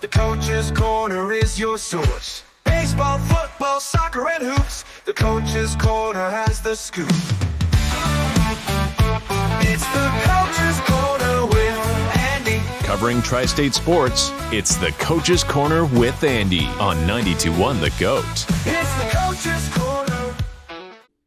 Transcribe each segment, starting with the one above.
The Coach's Corner is your source. Baseball, football, soccer, and hoops. The Coach's Corner has the scoop. It's the Coach's Corner with Andy. Covering Tri-State sports, it's the Coach's Corner with Andy on 92.1 The GOAT. It's the Coach's Corner.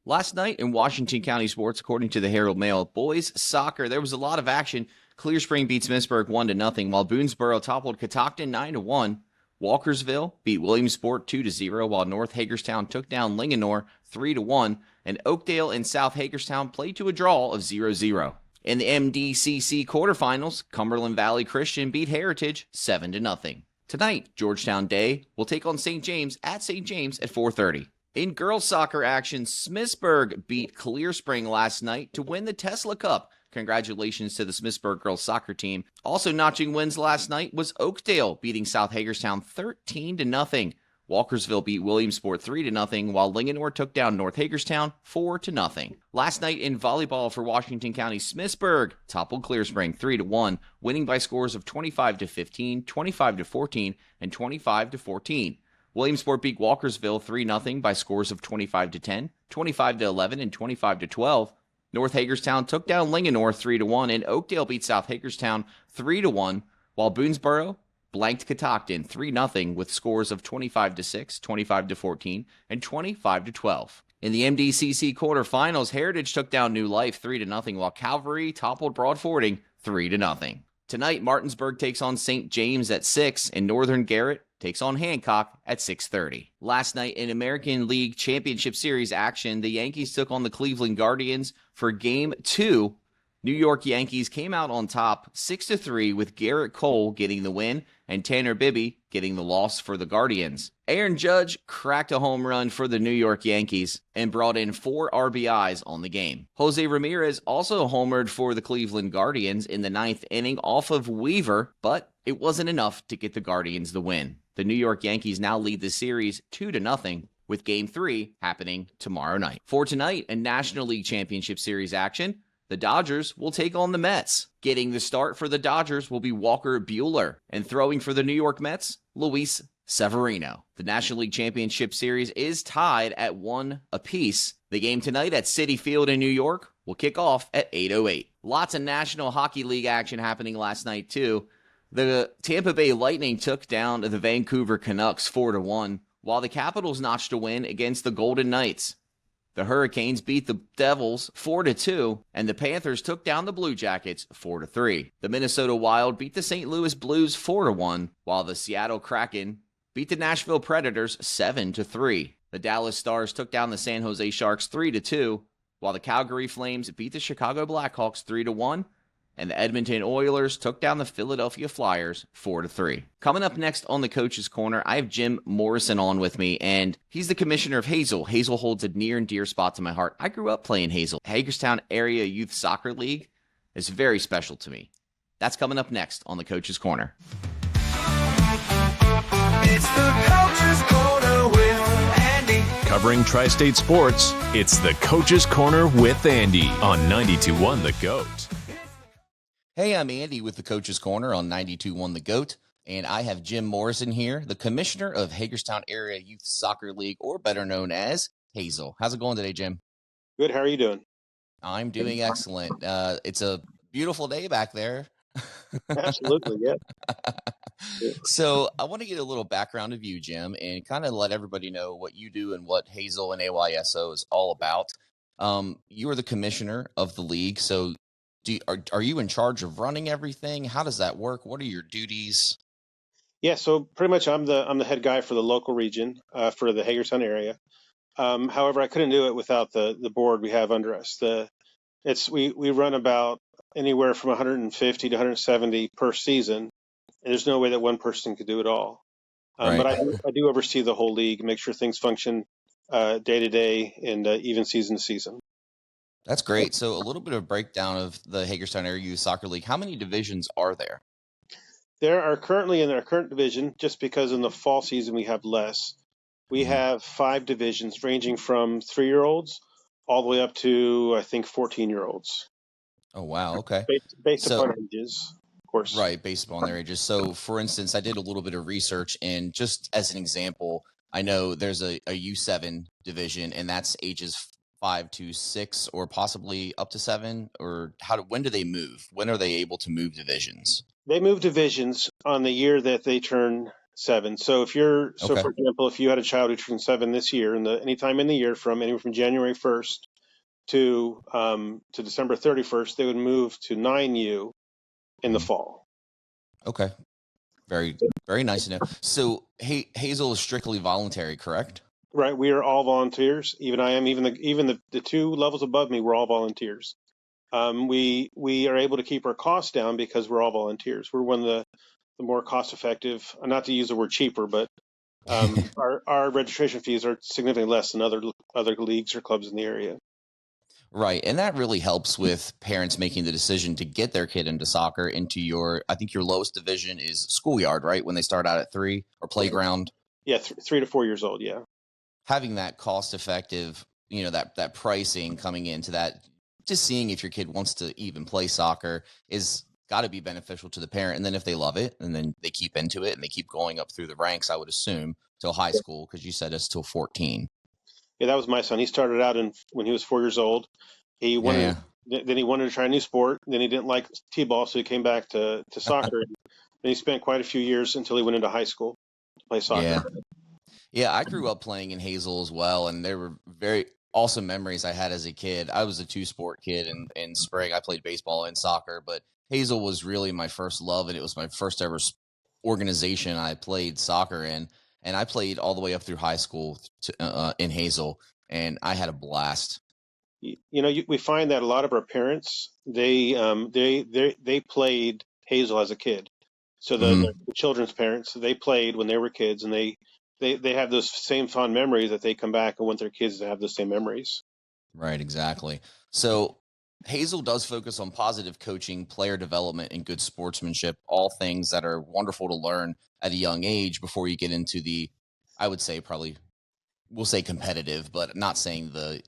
Last night in Washington County sports, according to the Herald Mail, boys soccer, there was a lot of action. Clear Spring beat Smithsburg 1-0, while Boonesboro toppled Catoctin 9-1. Walkersville beat Williamsport 2-0, while North Hagerstown took down Linganore 3-1, and Oakdale and South Hagerstown played to a draw of 0-0. In the MDCC quarterfinals, Cumberland Valley Christian beat Heritage 7-0. Tonight, Georgetown Day will take on St. James at St. James at 4:30. In girls soccer action, Smithsburg beat Clear Spring last night to win the Tesla Cup. Congratulations to the Smithsburg girls soccer team. Also notching wins last night was Oakdale beating South Hagerstown 13-0. Walkersville beat Williamsport 3-0, while Linganore took down North Hagerstown 4-0. Last night in volleyball for Washington County, Smithsburg toppled Clear Spring 3-1, winning by scores of 25-15, 25-14, and 25-14. Williamsport beat Walkersville 3-0 by scores of 25-10, 25-11, and 25-12. North Hagerstown took down Linganore 3-1, and Oakdale beat South Hagerstown 3-1, while Boonesboro blanked Catoctin 3-0 with scores of 25-6, 25-14, and 25-12. In the MDCC quarterfinals, Heritage took down New Life 3-0, while Calvary toppled Broadfording 3-0. Tonight, Martinsburg takes on St. James at 6, and Northern Garrett takes on Hancock at 6:30. Last night in American League Championship Series action, the Yankees took on the Cleveland Guardians for Game 2. New York Yankees came out on top 6-3 with Garrett Cole getting the win and Tanner Bibby getting the loss for the Guardians. Aaron Judge cracked a home run for the New York Yankees and brought in 4 RBIs on the game. Jose Ramirez also homered for the Cleveland Guardians in the 9th inning off of Weaver, but it wasn't enough to get the Guardians the win. The New York Yankees now lead the series 2-0, with Game 3 happening tomorrow night. For tonight, in National League Championship Series action, the Dodgers will take on the Mets. Getting the start for the Dodgers will be Walker Buehler, and throwing for the New York Mets, Luis Severino. The National League Championship Series is tied at 1 apiece. The game tonight at Citi Field in New York will kick off at 8:08. Lots of National Hockey League action happening last night, too. The Tampa Bay Lightning took down the Vancouver Canucks 4-1, while the Capitals notched a win against the Golden Knights. The Hurricanes beat the Devils 4-2, and the Panthers took down the Blue Jackets 4-3. The Minnesota Wild beat the St. Louis Blues 4-1, while the Seattle Kraken beat the Nashville Predators 7-3. The Dallas Stars took down the San Jose Sharks 3-2, while the Calgary Flames beat the Chicago Blackhawks 3-1, and the Edmonton Oilers took down the Philadelphia Flyers 4-3. Coming up next on the Coach's Corner, I have Jim Morrison on with me, and he's the commissioner of Hazel. Hazel holds a near and dear spot to my heart. I grew up playing Hazel. Hagerstown Area Youth Soccer League is very special to me. That's coming up next on the Coach's Corner. It's the Coach's Corner with Andy. Covering Tri-State sports, it's the Coach's Corner with Andy on 92.1 The GOAT. Hey, I'm Andy with the Coach's Corner on 92.1 The GOAT, and I have Jim Morrison here, the commissioner of Hagerstown Area Youth Soccer League, or better known as Hazel. How's it going today, Jim? Good. How are you doing? I'm doing excellent. It's a beautiful day back there. Absolutely, yeah. So I want to get a little background of you, Jim, and kind of let everybody know what you do and what Hazel and AYSO is all about. You are the commissioner of the league, so are you in charge of running everything? How does that work? What are your duties? Yeah, so pretty much I'm the head guy for the local region for the Hagerstown area. However, I couldn't do it without the board we have under us. We run about anywhere from 150 to 170 per season, and there's no way that one person could do it all. Right. But I do oversee the whole league, make sure things function day to day and even season to season. That's great. So a little bit of breakdown of the Hagerstown Area Youth Soccer League. How many divisions are there? There are currently in our current division, just because in the fall season we have less, we have 5 divisions ranging from 3-year-olds all the way up to, I think, 14-year-olds. Oh, wow. Okay. Based upon ages. course. Right, based upon their ages. So, for instance, I did a little bit of research, and just as an example, I know there's a U7 division, and that's ages 5 to 6, or possibly up to 7. Or when do they move? When are they able to move divisions? They move divisions on the year that they turn 7. So Okay. for example, if you had a child who turned 7 this year, and anytime in the year from anywhere from January 1st to December 31st, they would move to 9U in the fall. Okay. Very, very nice to know. So, Hazel is strictly voluntary, correct? Right, we are all volunteers. Even I am. Even the 2 levels above me, we're all volunteers. We are able to keep our costs down because we're all volunteers. We're one of the more cost effective. Not to use the word cheaper, but our registration fees are significantly less than other leagues or clubs in the area. Right. And that really helps with parents making the decision to get their kid into soccer, I think your lowest division is schoolyard, right? When they start out at 3, or playground. Yeah, 3 to 4 years old. Yeah. Having that cost effective, that pricing coming into that, just seeing if your kid wants to even play soccer is got to be beneficial to the parent. And then if they love it, and then they keep into it and they keep going up through the ranks, I would assume, till high school, because you said it's till 14. Yeah, that was my son. He started out when he was 4 years old. He wanted Then he wanted to try a new sport. Then he didn't like t-ball, so he came back to soccer. And he spent quite a few years until he went into high school to play soccer. Yeah, I grew up playing in Hazel as well, and there were very awesome memories I had as a kid. I was a 2-sport kid, and in spring I played baseball and soccer, but Hazel was really my first love, and it was my first ever organization I played soccer in, and I played all the way up through high school in Hazel, and I had a blast. We find that a lot of our parents they played Hazel as a kid. So the children's parents, they played when they were kids, and they have those same fond memories that they come back and want their kids to have those same memories. Right, exactly. So Hazel does focus on positive coaching, player development, and good sportsmanship, all things that are wonderful to learn at a young age before you get into I would say we'll say competitive, but not saying the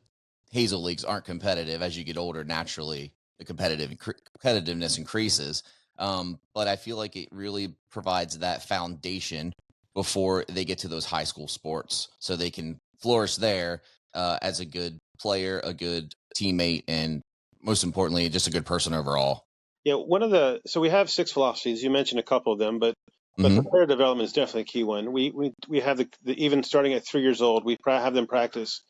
Hazel leagues aren't competitive. As you get older, naturally, the competitiveness increases. But I feel like it really provides that foundation before they get to those high school sports, so they can flourish there as a good player, a good teammate, and most importantly, just a good person overall. Yeah, so we have 6 philosophies. You mentioned a couple of them, but the player development is definitely a key one. We have even starting at 3 years old, we have them practice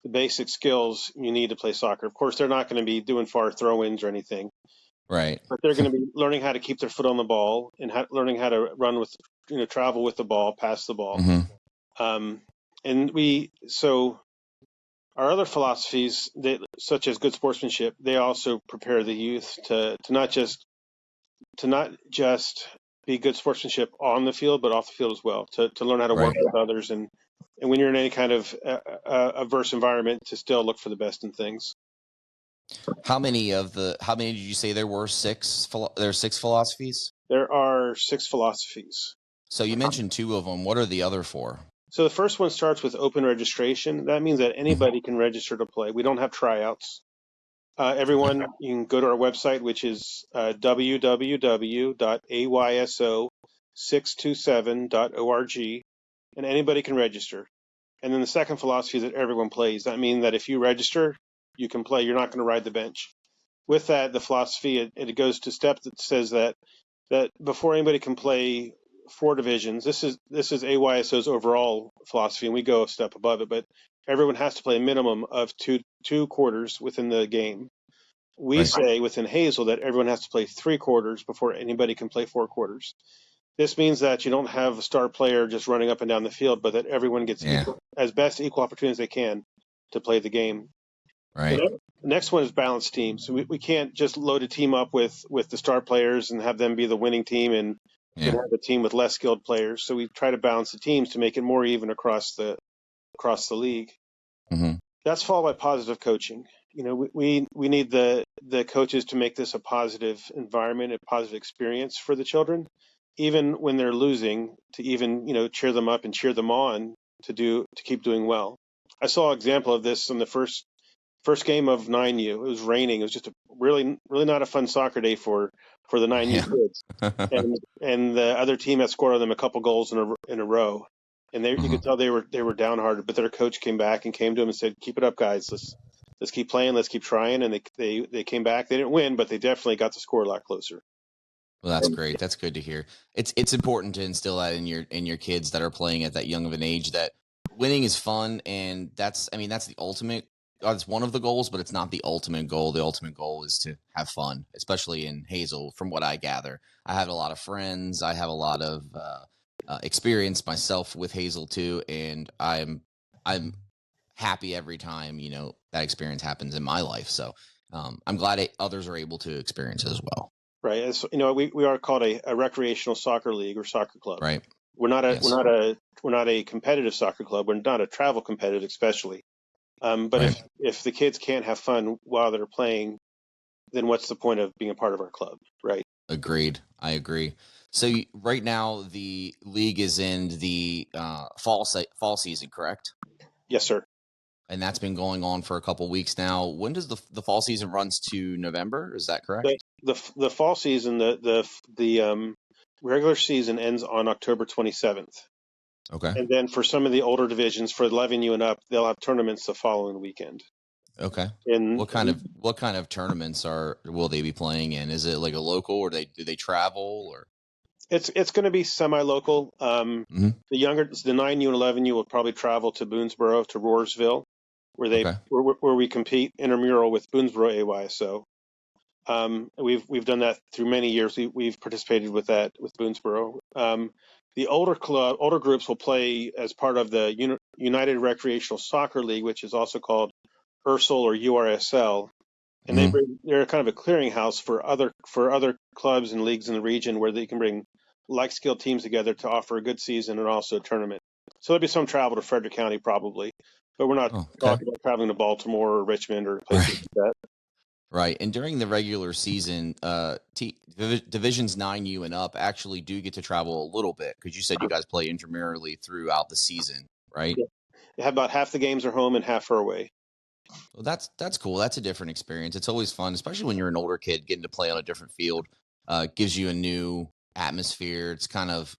the basic skills you need to play soccer. Of course, they're not going to be doing far throw-ins or anything. Right. But they're going to be learning how to keep their foot on the ball and learning how to run travel with the ball, pass the ball. So our other philosophies, such as good sportsmanship, they also prepare the youth to not just be good sportsmanship on the field, but off the field as well, to learn how to work with others, and when you're in any kind of adverse environment, to still look for the best in things. How many did you say there were? 6? There are 6 philosophies? There are 6 philosophies. So you mentioned 2 of them. What are the other 4? So the first one starts with open registration. That means that anybody can register to play. We don't have tryouts. Everyone, you can go to our website, which is www.ayso627.org, and anybody can register. And then the second philosophy is that everyone plays. That means that if you register, you can play. You're not going to ride the bench. With that, the philosophy, it goes to step that says that before anybody can play 4 divisions, this is AYSO's overall philosophy, and we go a step above it, but everyone has to play a minimum of two quarters within the game. We say within Hazel that everyone has to play 3 quarters before anybody can play 4 quarters. This means that you don't have a star player just running up and down the field, but that everyone gets equal opportunity as they can to play the game. Right. The next one is balanced teams. So we can't just load a team up with the star players and have them be the winning team and have a team with less skilled players. So we try to balance the teams to make it more even across the league. That's followed by positive coaching. We need the coaches to make this a positive environment, a positive experience for the children, even when they're losing, to even cheer them up and cheer them on to keep doing well. I saw an example of this in the first game of 9U. It was raining. It was just a really, really not a fun soccer day for for the 9U Yeah. kids, and the other team had scored on them a couple goals in a row, and you could tell they were downhearted. But their coach came back and came to them and said, "Keep it up, guys. Let's keep playing. Let's keep trying." And they came back. They didn't win, but they definitely got the score a lot closer. Well, that's great. That's good to hear. It's important to instill that in your kids that are playing at that young of an age, that winning is fun, and that's the ultimate. That's one of the goals, but it's not the ultimate goal. The ultimate goal is to have fun, especially in Hazel. From what I gather, I have a lot of friends. I have a lot of experience myself with Hazel too, and I'm happy every time that experience happens in my life. So I'm glad others are able to experience it as well. Right. As we are called a recreational soccer league or soccer club. Right. We're not a Yes. we're not a competitive soccer club. We're not a travel competitive, especially. But Right. if the kids can't have fun while they're playing, then what's the point of being a part of our club, right? Agreed. I agree. So right now the league is in the fall season, correct? Yes, sir. And that's been going on for a couple weeks now. When does the fall season runs to November? Is that correct? The fall season, the regular season ends on October 27th. Okay. And then for some of the older divisions, for 11U and up, they'll have tournaments the following weekend. Okay. And What kind of tournaments will they be playing in? Is it like a local, or do they travel, or? it's going to be semi-local. The 9U and 11U will probably travel to Boonesboro, to Roarsville, Okay. where we compete intramural with Boonesboro AYSO. We've done that through many years. We've participated with that with Boonesboro. The older groups will play as part of the United Recreational Soccer League, which is also called URSL or URSL, and they're kind of a clearinghouse for other clubs and leagues in the region where they can bring like skilled teams together to offer a good season and also a tournament. So there'll be some travel to Frederick County probably, but we're not Oh, okay. talking about traveling to Baltimore or Richmond or places like that. Right. And during the regular season, divisions 9U and up actually do get to travel a little bit, because you said you guys play intramurally throughout the season, right? Yeah. They have about half the games are home and half are away. Well, that's cool. That's a different experience. It's always fun, especially when you're an older kid, getting to play on a different field. Gives you a new atmosphere. It's kind of,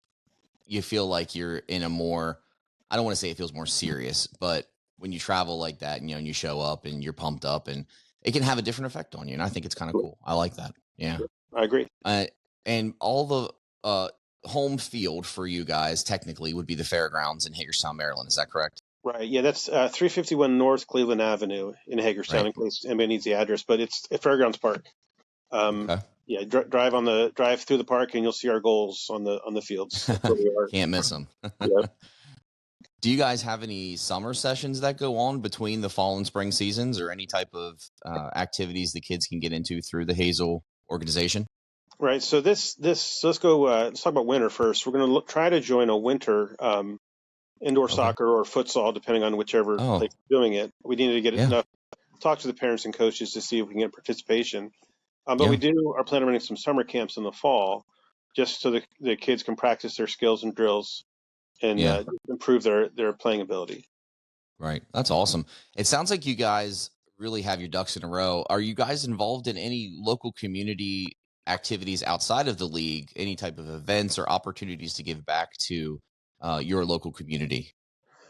you feel like you're in a more, I don't want to say it feels more serious, but when you travel like that, and you show up and you're pumped up, and it can have a different effect on you. And I think it's kind of cool. I like that. Yeah. I agree. And all the home field for you guys technically would be the fairgrounds in Hagerstown, Maryland. Is that correct? Right. Yeah, that's 351 North Cleveland Avenue in Hagerstown, Right. in case anybody needs the address. But it's at Fairgrounds Park. Okay. Yeah, drive through the park and you'll see our goals on the fields. That's where we are. Can't miss them. Yep. Do you guys have any summer sessions that go on between the fall and spring seasons, or any type of activities the kids can get into through the Hazel organization? Right. So let's go. Let's talk about winter first. We're going to try to join a winter indoor Okay. soccer or futsal, depending on whichever Oh, place is doing it. We need to get yeah. enough. Talk to the parents and coaches to see if we can get participation. But Yeah. we are planning on running some summer camps in the fall, just so the kids can practice their skills and drills and Yeah. improve their playing ability. Right. That's awesome. It sounds like you guys really have your ducks in a row. Are you guys involved in any local community activities outside of the league? Any type of events or opportunities to give back to your local community?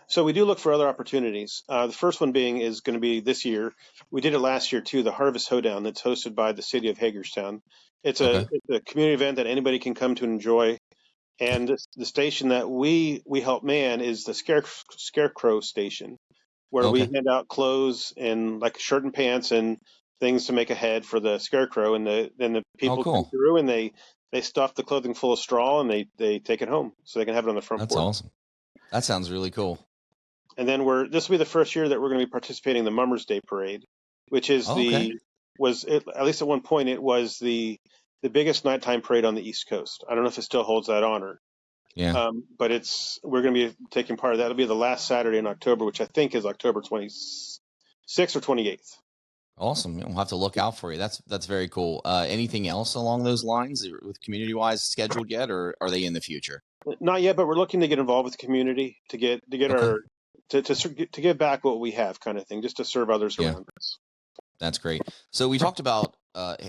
So we do look for other opportunities. The first one is going to be this year. We did it last year too, the Harvest Hoedown that's hosted by the city of Hagerstown. It's Okay. a community event that anybody can come to and enjoy. And the station that we help man is the Scarecrow Station, where we Okay. hand out clothes and like a shirt and pants and things to make a head for the Scarecrow. And then the Oh, people come cool. through and they stuff the clothing full of straw and they take it home so they can have it on the front That's porch. awesome. That sounds really cool. And then this will be the first year that we're going to be participating in the Mummers Day Parade, which is Oh, okay. at least at one point it was the biggest nighttime parade on the East Coast. I don't know if it still holds that honor, Yeah. but we're going to be taking part of that. It'll be the last Saturday in October, which I think is October 26th or 28th. Awesome. We'll have to look out for you. That's very cool. Anything else along those lines with community wise scheduled yet, or are they in the future? Not yet, but we're looking to get involved with the community to get Okay. our to give back what we have, kind of thing, just to serve others Yeah. around us. That's great. So we talked about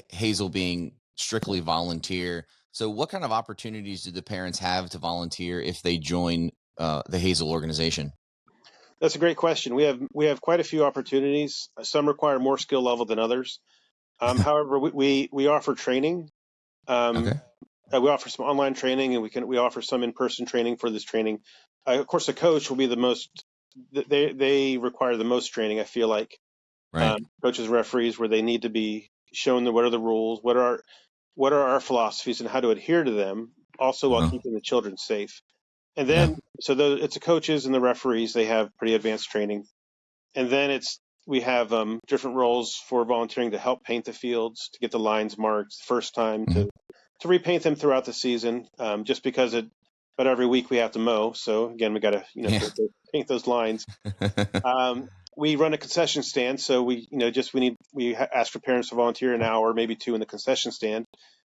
Hazel being strictly volunteer. So what kind of opportunities do the parents have to volunteer if they join the Hazel organization? That's a great question. We have quite a few opportunities. Some require more skill level than others. However, we offer training. Um, Okay. we offer some online training, and we offer some in person training for this training. Of course, the coach will be the most. They require the most training. I feel like Right. coaches, referees, where they need to be shown what are the rules, what are our philosophies, and how to adhere to them. Also, while Uh-huh. keeping the children safe. And Yeah. then, it's the coaches and the referees. They have pretty advanced training. And then we have different roles for volunteering to help paint the fields, to get the lines marked first time, Mhm. to repaint them throughout the season. Just because but every week we have to mow. So again, we got to Yeah. paint those lines. We run a concession stand, so ask for parents to volunteer an hour, maybe two, in the concession stand,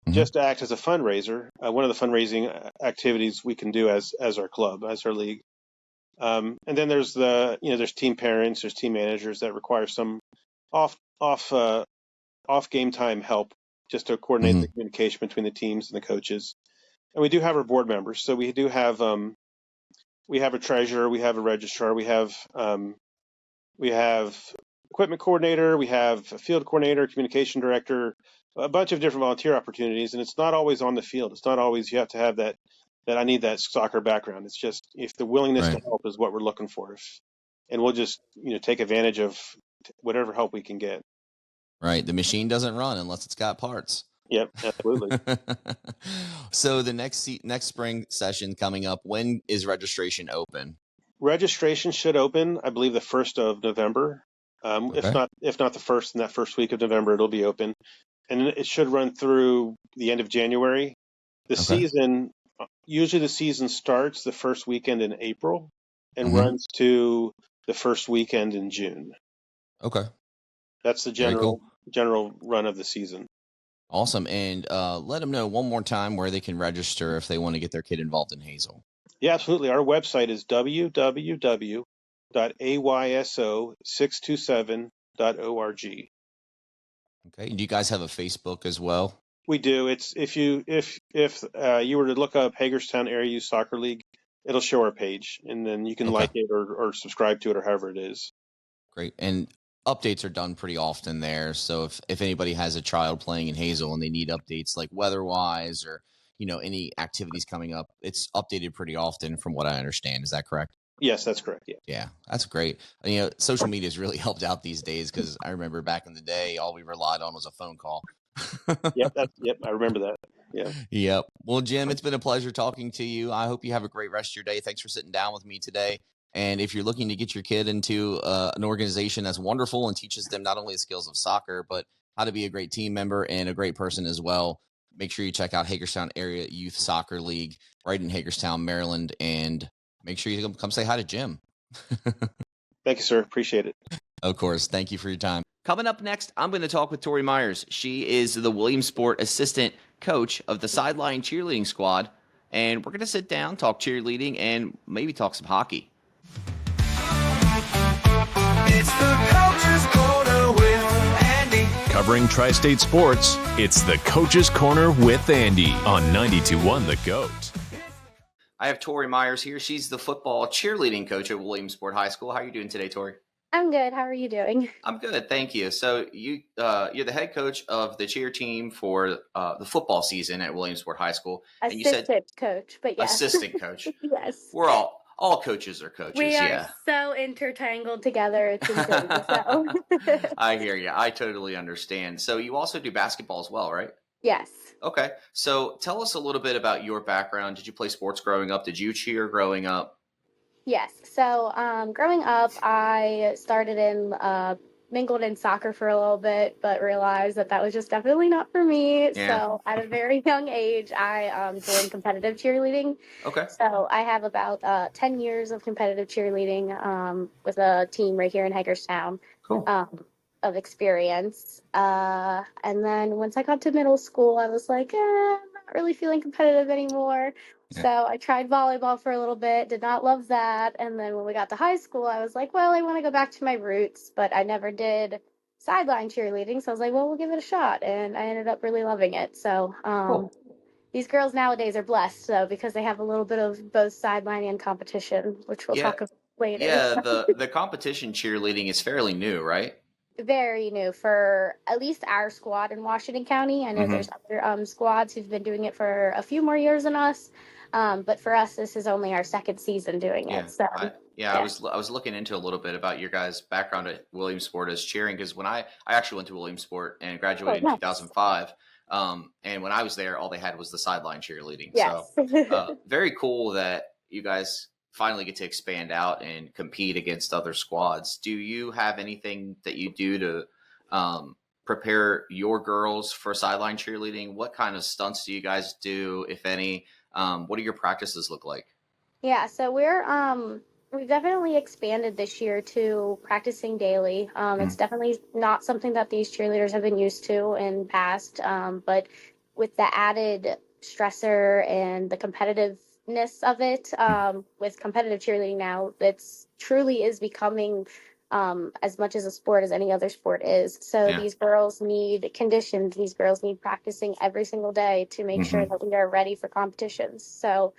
Mhm. just to act as a fundraiser. One of the fundraising activities we can do as our club, as our league. And then there's team parents, there's team managers that require some off off off game time help, just to coordinate the Mhm. communication between the teams and the coaches. And we do have our board members, so we have a treasurer, we have a registrar, we have equipment coordinator, we have a field coordinator, communication director, a bunch of different volunteer opportunities. And it's not always on the field. It's not always you have to have that I need that soccer background. It's just if the willingness to Right. help is what we're looking for. And we'll just take advantage of whatever help we can get. Right. The machine doesn't run unless it's got parts. Yep, absolutely. So the next spring session coming up, when is registration open? Registration should open, I believe, the 1st of November. If Okay. not the first, in that first week of November, it'll be open, and it should run through the end of January. The Okay. season Usually the season starts the first weekend in April and Mhm. runs to the first weekend in June. Okay. That's the Very cool. general run of the season. Awesome. And let them know one more time where they can register if they want to get their kid involved in Hazel. Yeah, absolutely. Our website is www.ayso627.org. Okay. Do you guys have a Facebook as well? We do. It's if you were to look up Hagerstown Area Youth Soccer League, it'll show our page, and then you can Okay. like it or subscribe to it or however it is. Great. And updates are done pretty often there. So if anybody has a child playing in Hazel and they need updates like weather wise or any activities coming up, it's updated pretty often from what I understand. Is that correct? Yes, that's correct. Yeah. Yeah, that's great. Social media has really helped out these days because I remember back in the day, all we relied on was a phone call. Yep. I remember that. Yeah. Yep. Well, Jim, it's been a pleasure talking to you. I hope you have a great rest of your day. Thanks for sitting down with me today. And if you're looking to get your kid into an organization that's wonderful and teaches them not only the skills of soccer, but how to be a great team member and a great person as well, make sure you check out Hagerstown Area Youth Soccer League right in Hagerstown, Maryland. And make sure you come say hi to Jim. Thank you, sir. Appreciate it. Of course. Thank you for your time. Coming up next, I'm going to talk with Tori Myers. She is the Williamsport Assistant Coach of the Sideline Cheerleading Squad. And we're going to sit down, talk cheerleading, and maybe talk some hockey. It's the Coach's Corner with Andy. Covering Tri-State sports, it's the Coach's Corner with Andy on 92.1 The Goat. I have Tori Myers here. She's the football cheerleading coach at Williamsport High School. How are you doing today, Tori? I'm good. How are you doing? I'm good, thank you. So you're the head coach of the cheer team for the football season at Williamsport High School, and you said Assistant coach, but yes. assistant coach. Yes. We're all coaches are coaches. We are Yeah, so intertangled together. It's insane. So. I hear you. I totally understand. So you also do basketball as well, right? Yes. Okay. So tell us a little bit about your background. Did you play sports growing up? Did you cheer growing up? Yes. So growing up, I started mingled in soccer for a little bit, but realized that was just definitely not for me. Yeah. So at a very young age, I joined competitive cheerleading. Okay. So I have about 10 years of competitive cheerleading with a team right here in Hagerstown. Cool. Of experience. And then once I got to middle school, I was like, I'm not really feeling competitive anymore. Yeah. So I tried volleyball for a little bit, did not love that. And then when we got to high school, I was like, well, I want to go back to my roots, but I never did sideline cheerleading. So I was like, well, we'll give it a shot. And I ended up really loving it. So Cool. these girls nowadays are blessed, so because they have a little bit of both sideline and competition, which we'll Yeah. talk about later. Yeah. The competition cheerleading is fairly new, right? Very new for at least our squad in Washington County. I know Mm-hmm. there's other squads who've been doing it for a few more years than us, but for us, this is only our second season doing Yeah. it. So I was looking into a little bit about your guys' background at Williamsport as cheering, because when I actually went to Williamsport and oh, graduated in nice. 2005, and when I was there, all they had was the sideline cheerleading. So Yes. very cool that you guys finally get to expand out and compete against other squads. Do you have anything that you do to prepare your girls for sideline cheerleading? What kind of stunts do you guys do, if any? What do your practices look like? Yeah, so we've definitely expanded this year to practicing daily. It's definitely not something that these cheerleaders have been used to in past, but with the added stressor and the competitiveness of it, with competitive cheerleading now, it's truly is becoming as much as a sport as any other sport is. So Yeah. these girls need conditions. These girls need practicing every single day to make sure that we are ready for competitions. So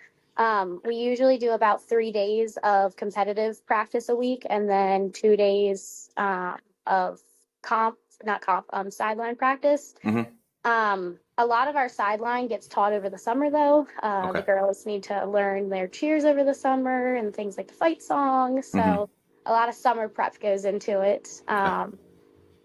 we usually do about 3 days of competitive practice a week, and then 2 days of sideline practice. Mm-hmm. A lot of our sideline gets taught over the summer, though. Okay. The girls need to learn their cheers over the summer and things like the fight song. So a lot of summer prep goes into it.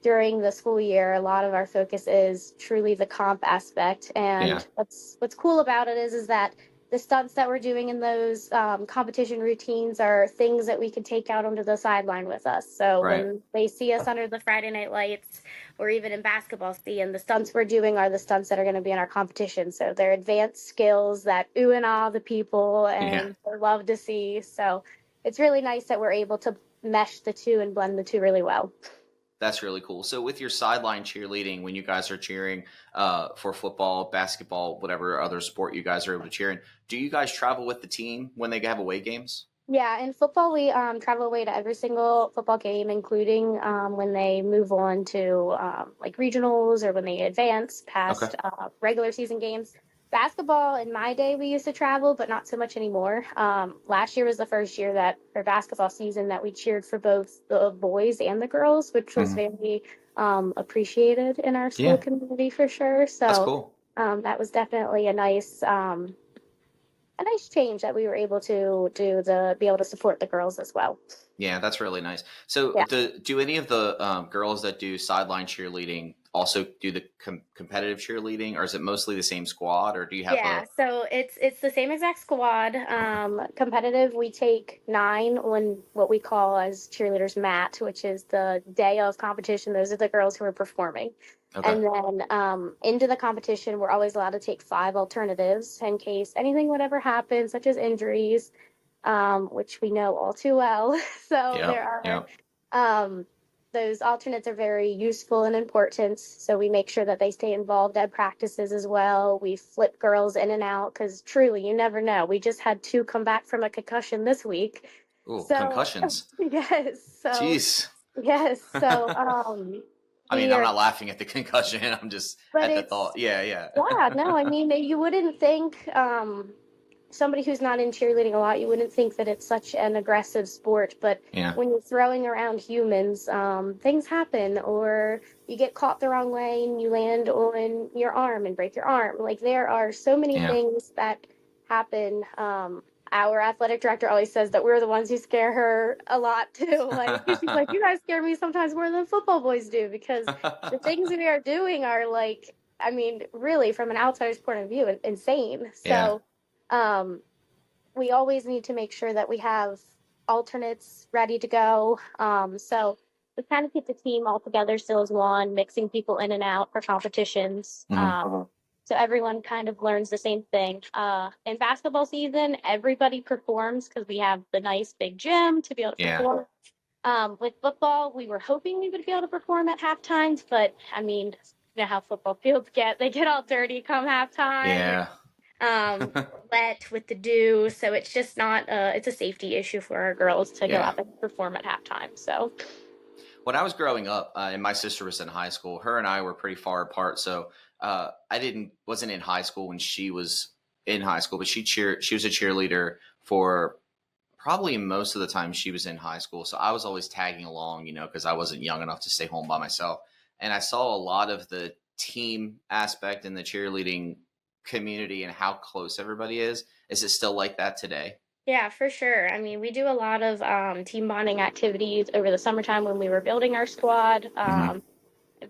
During the school year, a lot of our focus is truly the comp aspect. And what's cool about it is that the stunts that we're doing in those competition routines are things that we can take out onto the sideline with us. So when they see us under the Friday night lights, or even in basketball seeing, the stunts we're doing are the stunts that are going to be in our competition. So they're advanced skills that ooh and ah the people and they love to see. So it's really nice that we're able to mesh the two and blend the two really well. That's really cool. So with your sideline cheerleading, when you guys are cheering for football, basketball, whatever other sport you guys are able to cheer in, do you guys travel with the team when they have away games? Yeah, in football, we travel away to every single football game, including when they move on to like regionals or when they advance past regular season games. Basketball, in my day, we used to travel, but not so much anymore. Last year was the first year that for basketball season that we cheered for both the boys and the girls, which was very appreciated in our school community for sure. So that's cool. That was definitely a nice change that we were able to be able to support the girls as well. Yeah, that's really nice. So do any of the girls that do sideline cheerleading also do the competitive cheerleading, or is it mostly the same squad, or do you have so it's the same exact squad. Competitive, we take 9 on what we call as cheerleaders mat, which is the day of competition. Those are the girls who are performing. And then into the competition, we're always allowed to take 5 alternatives in case anything would ever happen, such as injuries, which we know all too well. So there are those alternates are very useful and important. So we make sure that they stay involved at practices as well. We flip girls in and out because truly, you never know. We just had 2 come back from a concussion this week. Ooh, concussions. Yes. So, jeez. Yes. So I mean, I'm not laughing at the concussion. I'm just at the thought. Yeah. Yeah, no, I mean, you wouldn't think somebody who's not in cheerleading a lot, you wouldn't think that it's such an aggressive sport. But when you're throwing around humans, things happen, or you get caught the wrong way and you land on your arm and break your arm. Like there are so many things that happen. Our athletic director always says that we're the ones who scare her a lot too. Like she's like, you guys scare me sometimes more than football boys do, because the things we are doing are like, I mean, really from an outsider's point of view, insane. So we always need to make sure that we have alternates ready to go. So we kind of keep the team all together still as one, mixing people in and out for competitions. So everyone kind of learns the same thing. In basketball season, everybody performs because we have the nice big gym to be able to perform. With football, we were hoping we would be able to perform at halftime, but I mean, you know how football fields get. They get all dirty come halftime. Wet with the dew. So it's just not, it's a safety issue for our girls to go out and perform at halftime. So. when I was growing up, and my sister was in high school, her and I were pretty far apart. So wasn't in high school when she was in high school, but she was a cheerleader for probably most of the time she was in high school. So I was always tagging along, because I wasn't young enough to stay home by myself. And I saw a lot of the team aspect in the cheerleading community and how close everybody is. Is it still like that today? Yeah, for sure. I mean, we do a lot of team bonding activities over the summertime when we were building our squad.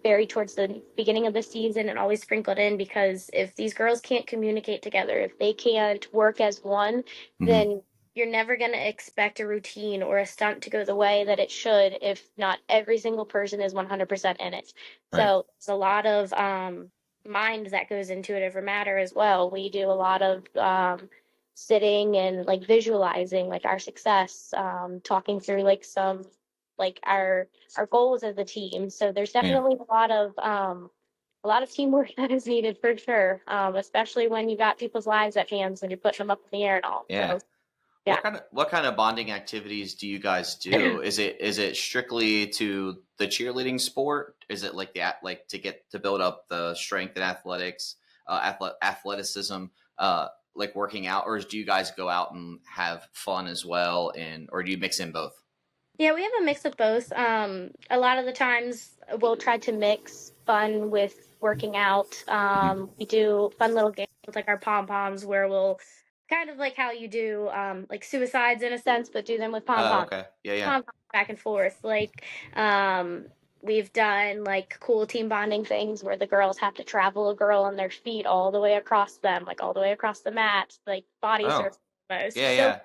Very towards the beginning of the season and always sprinkled in, because if these girls can't communicate together, if they can't work as one, then you're never going to expect a routine or a stunt to go the way that it should if not every single person is 100% in it. Right. So it's a lot of mind that goes into it every matter as well. We do a lot of sitting and like visualizing like our success, talking through like some like our goals as a team. So there's definitely a lot of teamwork that is needed for sure, especially when you got people's lives at hands and you're putting them up in the air and all. Yeah. So, yeah. What kind of bonding activities do you guys do? Is it strictly to the cheerleading sport? Is it like to get to build up the strength and athleticism, like working out, or do you guys go out and have fun as well, or do you mix in both? Yeah, we have a mix of both. A lot of the times we'll try to mix fun with working out. We do fun little games like our pom-poms, where we'll kind of like how you do like suicides in a sense, but do them with pom-poms. Okay. Yeah. Pom-poms back and forth. Like we've done like cool team bonding things where the girls have to travel a girl on their feet all the way across them, like all the way across the mat, like body surf almost. Yeah.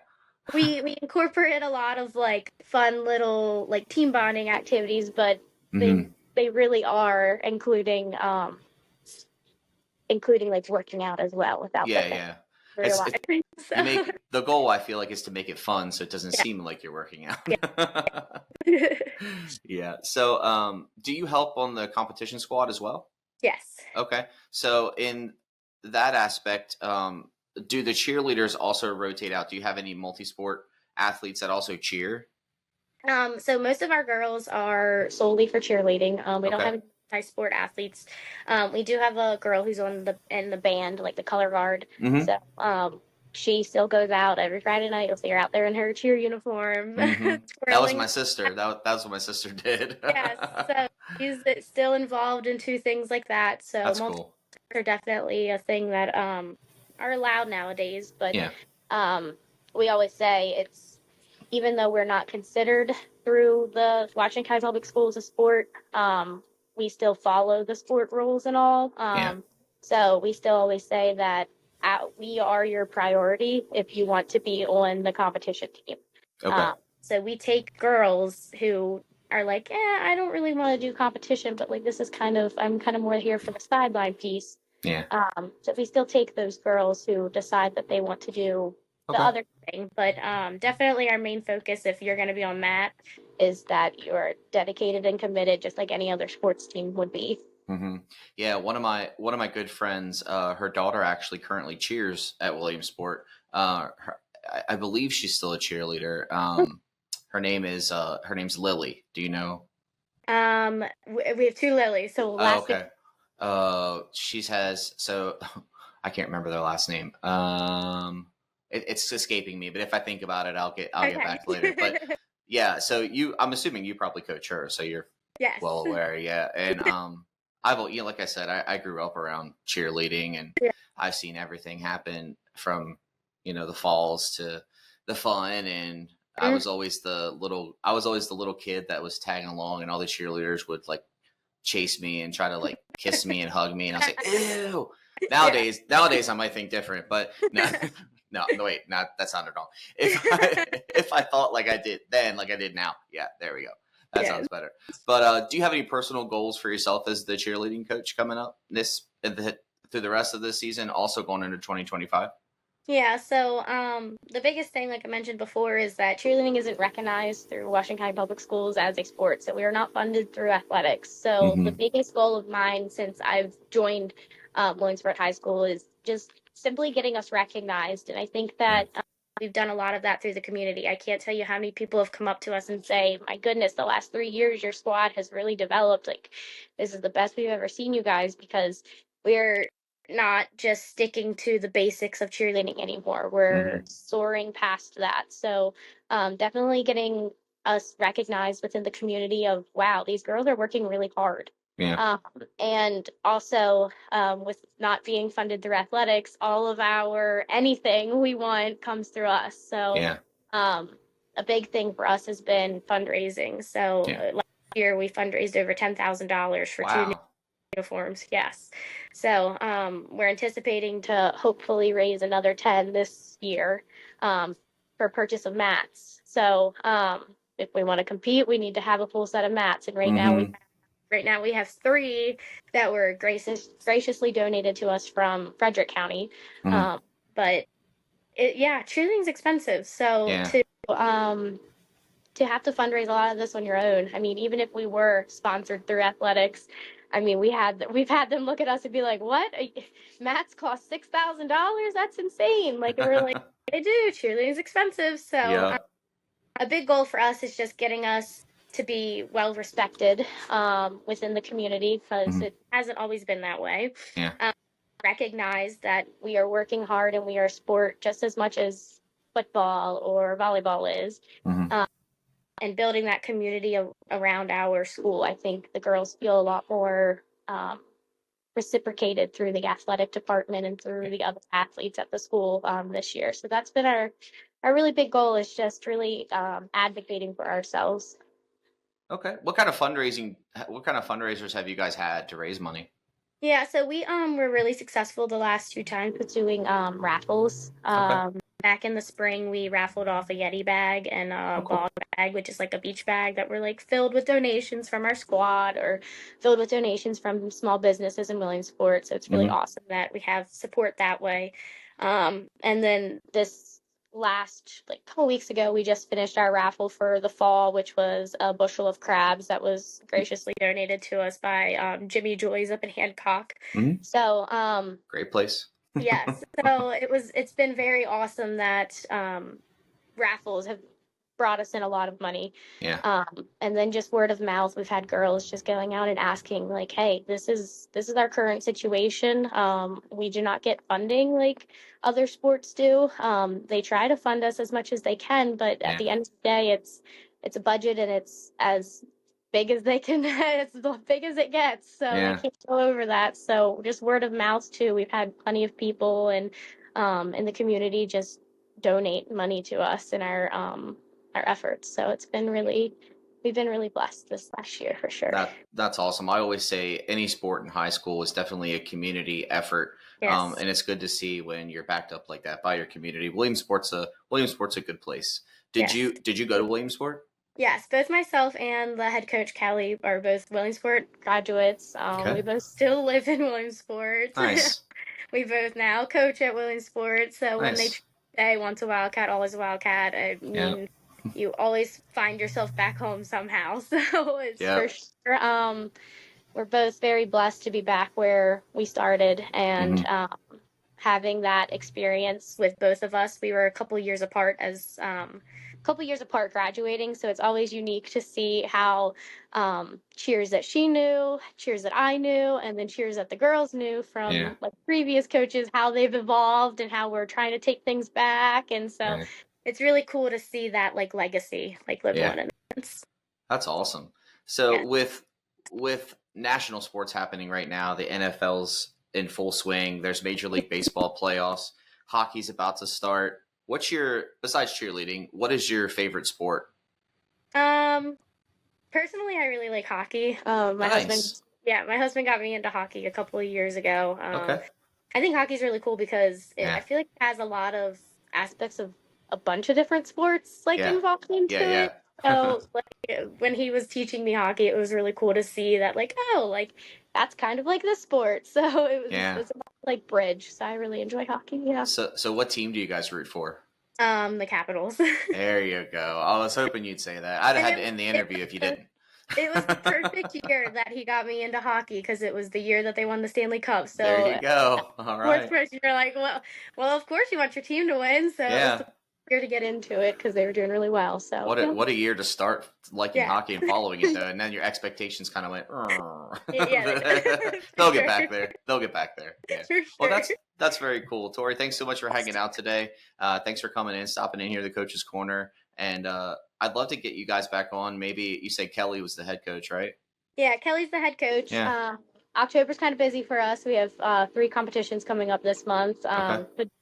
We incorporate a lot of like fun little like team bonding activities, but they really are including like working out as well without you make the goal, I feel like, is to make it fun so it doesn't seem like you're working out. Yeah. So do you help on the competition squad as well? Yes. Okay. So in that aspect, do the cheerleaders also rotate out? Do you have any multi-sport athletes that also cheer? So most of our girls are solely for cheerleading. We don't have any multi-sport athletes. We do have a girl who's in the band, like the color guard. So she still goes out every Friday night. You'll see her out there in her cheer uniform. That was my sister. That was what my sister did. Yes. So she's still involved in two things like that. So that's cool. Are definitely a thing that are allowed nowadays. But we always say it's, even though we're not considered through the Washington County Public Schools a sport, we still follow the sport rules and all. So we still always say that we are your priority if you want to be on the competition team. So we take girls who are like, I don't really want to do competition, but like I'm kind of more here for the sideline piece. So we still take those girls who decide that they want to do the other thing, but definitely our main focus, if you're going to be on mat, is that you're dedicated and committed, just like any other sports team would be. Yeah, one of my good friends, her daughter actually currently cheers at Williamsport. I believe she's still a cheerleader. Her name's Lily. Do you know? We have two Lilies. So last so I can't remember their last name. It's escaping me, but if I think about it, I'll get back later. But yeah, so I'm assuming you probably coach her, so you're well aware. Yeah, and like I said, I grew up around cheerleading, and I've seen everything happen from the falls to the fun, and I was always the little kid that was tagging along, and all the cheerleaders would like chase me and try to like kiss me and hug me, and I was like, ew. Nowadays I might think different, but no, wait, that sounded wrong. If I thought like I did then, like I did now, yeah, there we go. That sounds better. But do you have any personal goals for yourself as the cheerleading coach coming up through the rest of this season, also going into 2025? Yeah, so the biggest thing, like I mentioned before, is that cheerleading isn't recognized through Washington County Public Schools as a sport. So we are not funded through athletics. So the biggest goal of mine since I've joined Williamsport High School is just simply getting us recognized. And I think that we've done a lot of that through the community. I can't tell you how many people have come up to us and say, my goodness, the last 3 years, your squad has really developed. Like, this is the best we've ever seen you guys, because we're not just sticking to the basics of cheerleading anymore. We're soaring past that. So definitely getting us recognized within the community of, wow, these girls are working really hard. Yeah. And also, with not being funded through athletics, all of our anything we want comes through us. So Yeah. a big thing for us has been fundraising. So last year we fundraised over $10,000 for two new uniforms. Yes. So we're anticipating to hopefully raise another 10 this year for purchase of mats. So if we want to compete, we need to have a full set of mats. And right now we have 3 that were graciously donated to us from Frederick County. But cheerleading's expensive. So to have to fundraise a lot of this on your own. I mean, even if we were sponsored through athletics, I mean, we've had them look at us and be like, "What? Mats cost $6,000? That's insane!" Like, we're like, "I do. Cheerleading's expensive." So a big goal for us is just getting us to be well respected within the community, because it hasn't always been that way. Recognize that we are working hard and we are a sport just as much as football or volleyball is. And building that community around our school, I think the girls feel a lot more reciprocated through the athletic department and through the other athletes at the school this year. So that's been our really big goal, is just really advocating for ourselves. Okay. What kind of fundraisers have you guys had to raise money? Yeah, so we were really successful the last 2 times with doing raffles. Back in the spring, we raffled off a Yeti bag and a ball bag, which is like a beach bag that were like filled with donations from our squad or filled with donations from small businesses in Williamsport. So it's really awesome that we have support that way. And then this last couple weeks ago, we just finished our raffle for the fall, which was a bushel of crabs that was graciously donated to us by Jimmy Joy's up in Hancock. So great place. Yes. So it's been very awesome that raffles have brought us in a lot of money. And then just word of mouth, we've had girls just going out and asking, like, hey, this is our current situation. We do not get funding like other sports do. They try to fund us as much as they can, but at the end of the day, it's a budget, and it's as big as they can. It's as big as it gets. So they can't go over that. So just word of mouth too. We've had plenty of people and in the community just donate money to us in our efforts. So we've been really blessed this last year for sure. That's awesome. I always say any sport in high school is definitely a community effort. Yes. And it's good to see when you're backed up like that by your community. Williamsport's a good place. Did you go to Williamsport? Yes, both myself and the head coach, Kelly, are both Williamsport graduates. We both still live in Williamsport. Nice. We both now coach at Williamsport. So when they say once a Wildcat, always a Wildcat, I mean, you always find yourself back home somehow. So it's for sure. We're both very blessed to be back where we started, and having that experience with both of us. We were a couple years apart graduating, so it's always unique to see how cheers that she knew, cheers that I knew, and then cheers that the girls knew from like previous coaches, how they've evolved and how we're trying to take things back. And so it's really cool to see that like legacy like live on in a sense. That's awesome. So with national sports happening right now, the NFL's in full swing, there's Major League Baseball playoffs, hockey's about to start. Besides cheerleading, what is your favorite sport? Personally, I really like hockey. My husband got me into hockey a couple of years ago. I think hockey's really cool because I feel like it has a lot of aspects of a bunch of different sports involved into it. So when he was teaching me hockey, it was really cool to see that that's kind of like this sport. So it was like bridge. So I really enjoy hockey. Yeah. So what team do you guys root for? The Capitals. There you go. I was hoping you'd say that. I'd have had to end the interview if you didn't. It was the perfect year that he got me into hockey because it was the year that they won the Stanley Cup. So there you go. All right. You're like, well, of course you want your team to win. So it's the Year to get into it because they were doing really well. So what a year to start liking hockey and following it, though. And then your expectations kind of went. They'll get back there. Yeah. For sure. Well, that's very cool, Tori. Thanks so much for hanging out today. Thanks for coming in, stopping in here, the Coach's Corner, and I'd love to get you guys back on. Maybe you say Kelly was the head coach, right? Yeah, Kelly's the head coach. Yeah. October's kind of busy for us. We have 3 competitions coming up this month.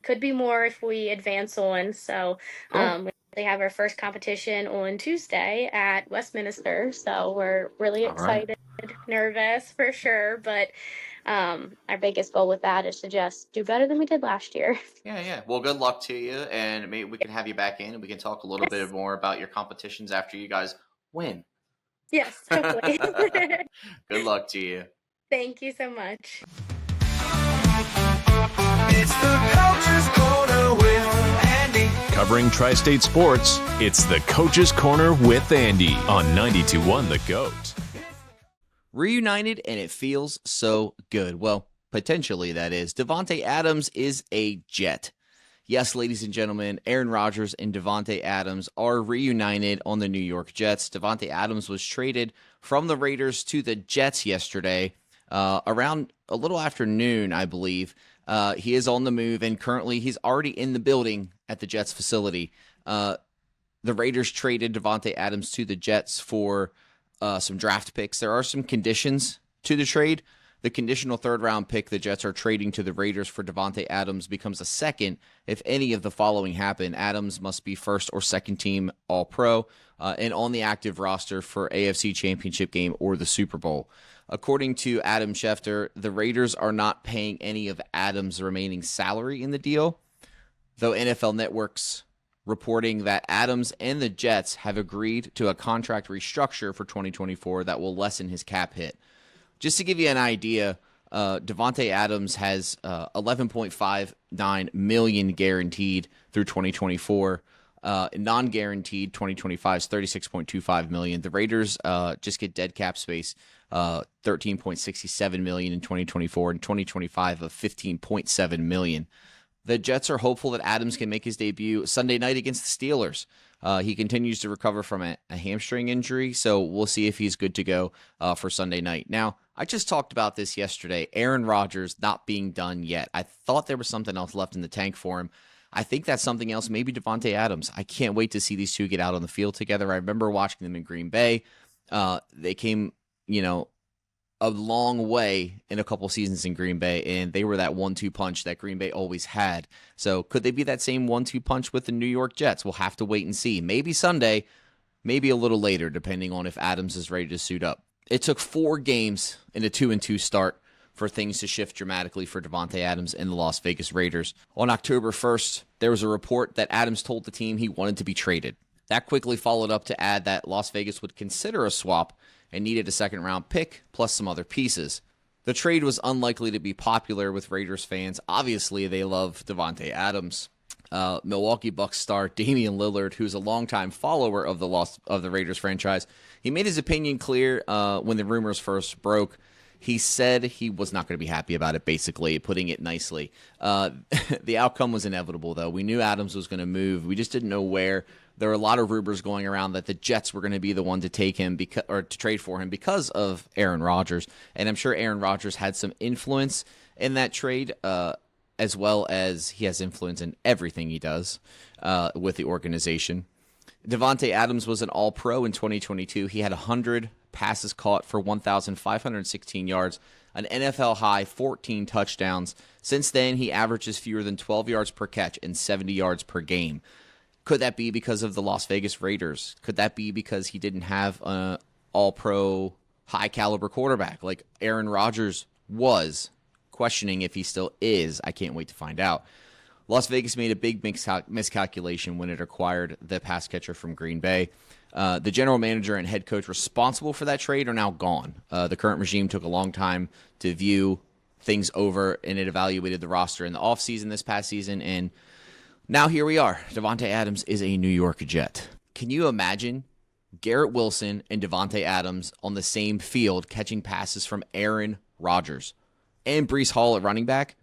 Could be more if we advance on. So Cool. they have our first competition on Tuesday at Westminster. So we're really excited, nervous for sure. But our biggest goal with that is to just do better than we did last year. Yeah. Well, good luck to you, and maybe we can have you back in, and we can talk a little bit more about your competitions after you guys win. Yes, hopefully. Good luck to you. Thank you so much. It's the Coach's Corner with Andy. Covering Tri-State sports, it's the Coach's Corner with Andy on 92.1 The GOAT. Reunited, and it feels so good. Well, potentially that is. Davante Adams is a Jet. Yes, ladies and gentlemen, Aaron Rodgers and Davante Adams are reunited on the New York Jets. Davante Adams was traded from the Raiders to the Jets yesterday, around a little after noon, I believe. He is on the move, and currently he's already in the building at the Jets facility. The Raiders traded Davante Adams to the Jets for some draft picks. There are some conditions to the trade. The conditional third-round pick the Jets are trading to the Raiders for Davante Adams becomes a second if any of the following happen. Adams must be first or second team All-Pro and on the active roster for AFC Championship game or the Super Bowl. According to Adam Schefter, the Raiders are not paying any of Adams' remaining salary in the deal, though NFL Network's reporting that Adams and the Jets have agreed to a contract restructure for 2024 that will lessen his cap hit. Just to give you an idea, Davante Adams has $11.59 million guaranteed through 2024. Non-guaranteed 2025 is $36.25 million. The Raiders just get dead cap space, $13.67 million in 2024 and 2025 of $15.7 million. The Jets are hopeful that Adams can make his debut Sunday night against the Steelers. He continues to recover from a hamstring injury, so we'll see if he's good to go for Sunday night. Now, I just talked about this yesterday, Aaron Rodgers not being done yet. I thought there was something else left in the tank for him. I think that's something else, maybe Davante Adams. I can't wait to see these two get out on the field together. I remember watching them in Green Bay. They came, a long way in a couple seasons in Green Bay, and they were that 1-2 punch that Green Bay always had. So could they be that same 1-2 punch with the New York Jets? We'll have to wait and see. Maybe Sunday, maybe a little later, depending on if Adams is ready to suit up. It took 4 games in a 2-2 start for things to shift dramatically for Davante Adams and the Las Vegas Raiders. On October 1st, there was a report that Adams told the team he wanted to be traded. That quickly followed up to add that Las Vegas would consider a swap and needed a second-round pick plus some other pieces. The trade was unlikely to be popular with Raiders fans. Obviously, they love Davante Adams. Milwaukee Bucks star Damian Lillard, who's a longtime follower of the Raiders franchise, he made his opinion clear when the rumors first broke. He said he was not going to be happy about it, basically, putting it nicely. The outcome was inevitable, though. We knew Adams was going to move. We just didn't know where. There were a lot of rumors going around that the Jets were going to be the one to take him or to trade for him because of Aaron Rodgers. And I'm sure Aaron Rodgers had some influence in that trade, as well as he has influence in everything he does with the organization. Davante Adams was an All-Pro in 2022. He had 100 passes caught for 1,516 yards, an NFL high 14 touchdowns. Since then, he averages fewer than 12 yards per catch and 70 yards per game. Could that be because of the Las Vegas Raiders? Could that be because he didn't have an all-pro, high-caliber quarterback like Aaron Rodgers was? Questioning if he still is. I can't wait to find out. Las Vegas made a big miscalculation when it acquired the pass catcher from Green Bay. The general manager and head coach responsible for that trade are now gone. The current regime took a long time to view things over, and it evaluated the roster in the offseason this past season, and now here we are. Davante Adams is a New York Jet. Can you imagine Garrett Wilson and Davante Adams on the same field catching passes from Aaron Rodgers and Breece Hall at running back?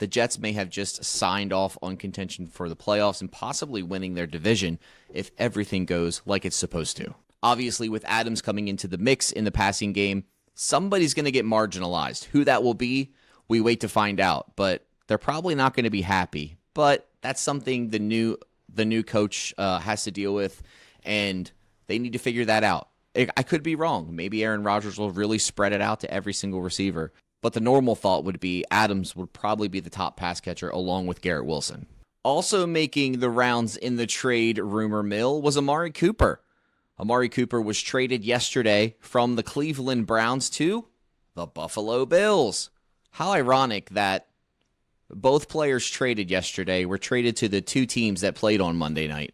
the Jets may have just signed off on contention for the playoffs and possibly winning their division if everything goes like it's supposed to. Obviously, with Adams coming into the mix in the passing game, somebody's going to get marginalized. Who that will be, we wait to find out, but they're probably not going to be happy. But that's something the new coach has to deal with, and they need to figure that out. I could be wrong. Maybe Aaron Rodgers will really spread it out to every single receiver. But the normal thought would be Adams would probably be the top pass catcher along with Garrett Wilson. Also making the rounds in the trade rumor mill was Amari Cooper. Amari Cooper was traded yesterday from the Cleveland Browns to the Buffalo Bills. How ironic that both players traded yesterday were traded to the two teams that played on Monday night.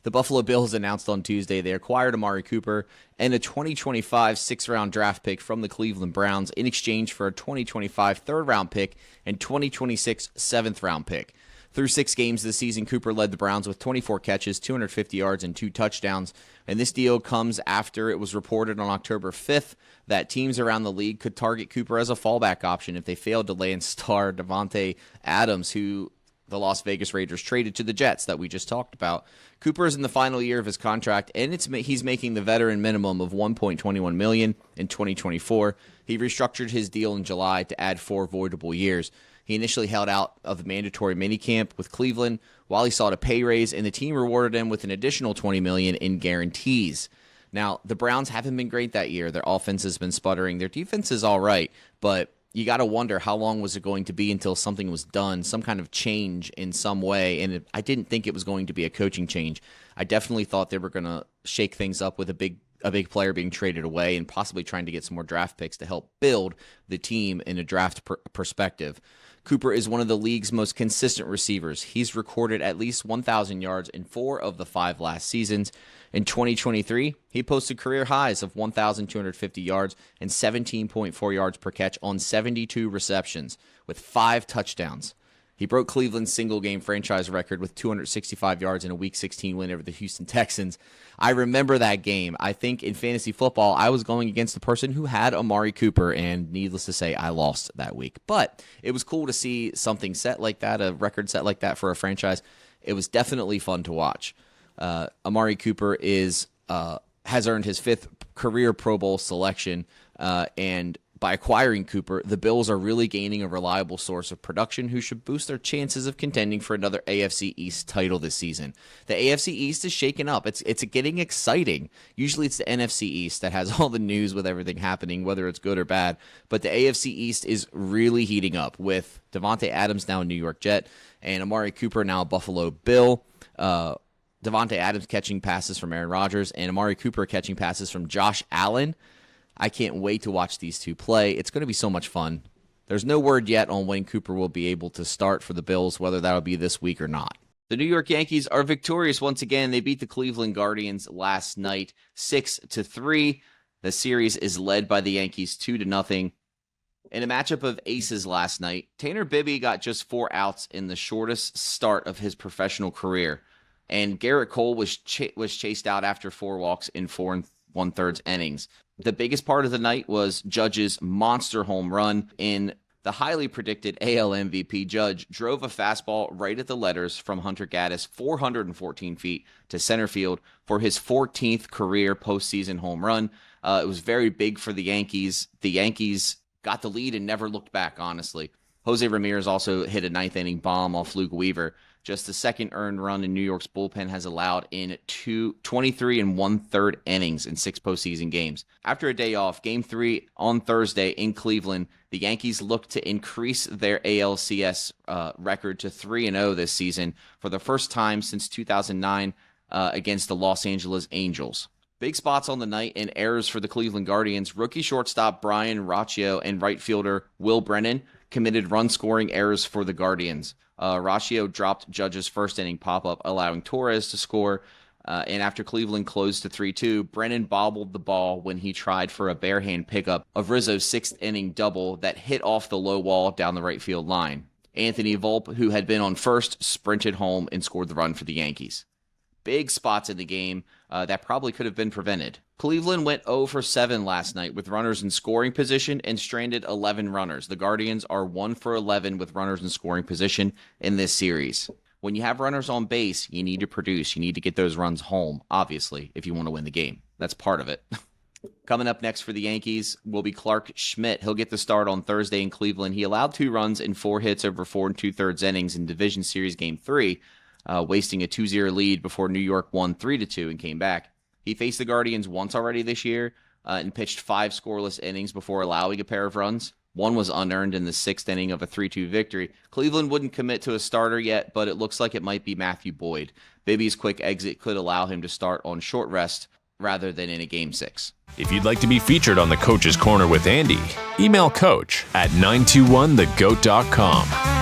The Buffalo Bills announced on Tuesday they acquired Amari Cooper and a 2025 sixth-round draft pick from the Cleveland Browns in exchange for a 2025 third-round pick and 2026 seventh-round pick. Through 6 games this season, Cooper led the Browns with 24 catches, 250 yards, and 2 touchdowns. And this deal comes after it was reported on October 5th that teams around the league could target Cooper as a fallback option if they failed to land star Davante Adams, who the Las Vegas Raiders traded to the Jets that we just talked about. Cooper is in the final year of his contract, and he's making the veteran minimum of $1.21 million in 2024. He restructured his deal in July to add 4 voidable years. He initially held out of the mandatory minicamp with Cleveland while he sought a pay raise, and the team rewarded him with an additional $20 million in guarantees. Now, the Browns haven't been great that year. Their offense has been sputtering. Their defense is all right, but you got to wonder how long was it going to be until something was done, some kind of change in some way. And I didn't think it was going to be a coaching change. I definitely thought they were going to shake things up with a big player being traded away and possibly trying to get some more draft picks to help build the team in a draft perspective. Cooper is one of the league's most consistent receivers. He's recorded at least 1,000 yards in 4 of the 5 last seasons. In 2023, he posted career highs of 1,250 yards and 17.4 yards per catch on 72 receptions with 5 touchdowns. He broke Cleveland's single-game franchise record with 265 yards in a Week 16 win over the Houston Texans. I remember that game. I think in fantasy football, I was going against the person who had Amari Cooper, and needless to say, I lost that week. But it was cool to see something set like that, a record set like that for a franchise. It was definitely fun to watch. Amari Cooper has earned his 5th career Pro Bowl selection, and by acquiring Cooper, the Bills are really gaining a reliable source of production who should boost their chances of contending for another AFC East title this season. The AFC East is shaken up. It's getting exciting. Usually it's the NFC East that has all the news with everything happening, whether it's good or bad. But the AFC East is really heating up with Davante Adams now a New York Jet and Amari Cooper now a Buffalo Bill. Davante Adams catching passes from Aaron Rodgers and Amari Cooper catching passes from Josh Allen. I can't wait to watch these two play. It's going to be so much fun. There's no word yet on when Cooper will be able to start for the Bills, whether that'll be this week or not. The New York Yankees are victorious once again. They beat the Cleveland Guardians last night 6-3. The series is led by the Yankees 2-0. In a matchup of aces last night, Tanner Bibby got just 4 outs in the shortest start of his professional career. And Garrett Cole was chased out after 4 walks in 4 1/3 innings. The biggest part of the night was Judge's monster home run. In the highly predicted AL MVP, Judge drove a fastball right at the letters from Hunter Gaddis 414 feet to center field for his 14th career postseason home run. It was very big for the Yankees. The Yankees got the lead and never looked back, honestly. Jose Ramirez also hit a 9th-inning bomb off Luke Weaver. Just the second earned run in New York's bullpen has allowed in 23 1/3 innings in 6 postseason games. After a day off, Game 3 on Thursday in Cleveland, the Yankees look to increase their ALCS record to 3-0 this season for the first time since 2009 against the Los Angeles Angels. Big spots on the night and errors for the Cleveland Guardians. Rookie shortstop Brian Rocchio and right fielder Will Brennan committed run-scoring errors for the Guardians. Rocchio dropped Judge's first-inning pop-up, allowing Torres to score. And after Cleveland closed to 3-2, Brennan bobbled the ball when he tried for a bare-hand pickup of Rizzo's 6th-inning double that hit off the low wall down the right field line. Anthony Volpe, who had been on first, sprinted home and scored the run for the Yankees. Big spots in the game that probably could have been prevented. Cleveland went 0 for 7 last night with runners in scoring position and stranded 11 runners. The Guardians are 1 for 11 with runners in scoring position in this series. When you have runners on base, you need to produce. You need to get those runs home, obviously, if you want to win the game. That's part of it. Coming up next for the Yankees will be Clark Schmidt. He'll get the start on Thursday in Cleveland. He allowed 2 runs and 4 hits over 4 2/3 innings in Division Series Game 3, wasting a 2-0 lead before New York won 3-2 and came back. He faced the Guardians once already this year and pitched 5 scoreless innings before allowing a pair of runs. One was unearned in the 6th inning of a 3-2 victory. Cleveland wouldn't commit to a starter yet, but it looks like it might be Matthew Boyd. Bibby's quick exit could allow him to start on short rest rather than in a Game 6. If you'd like to be featured on the Coach's Corner with Andy, email coach at 921thegoat.com.